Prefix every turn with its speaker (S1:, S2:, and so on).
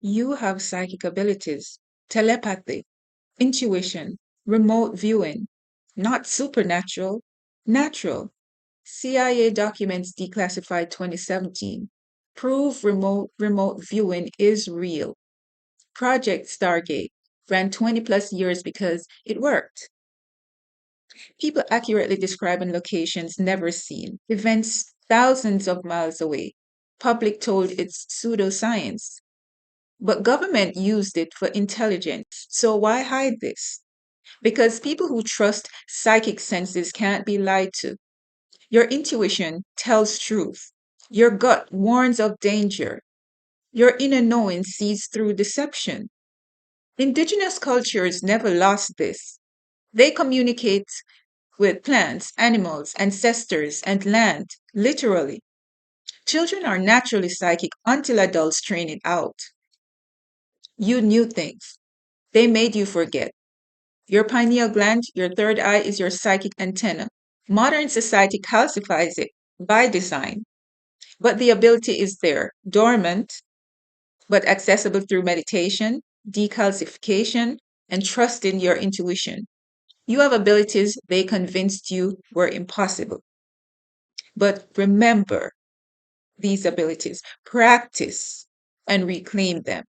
S1: You have psychic abilities, telepathy, intuition, remote viewing, not supernatural, natural. CIA documents declassified 2017 prove remote viewing is real. Project Stargate ran 20 plus years because it worked. People accurately describing locations never seen, events thousands of miles away. Public told it's pseudoscience. But government used it for intelligence. So why hide this? Because people who trust psychic senses can't be lied to. Your intuition tells truth. Your gut warns of danger. Your inner knowing sees through deception. Indigenous cultures never lost this. They communicate with plants, animals, ancestors, and land, literally. Children are naturally psychic until adults train it out. You knew things. They made you forget. Your pineal gland, your third eye, is your psychic antenna. Modern society calcifies it by design, but the ability is there, dormant, but accessible through meditation, decalcification, and trust in your intuition. You have abilities they convinced you were impossible. But remember these abilities, practice, and reclaim them.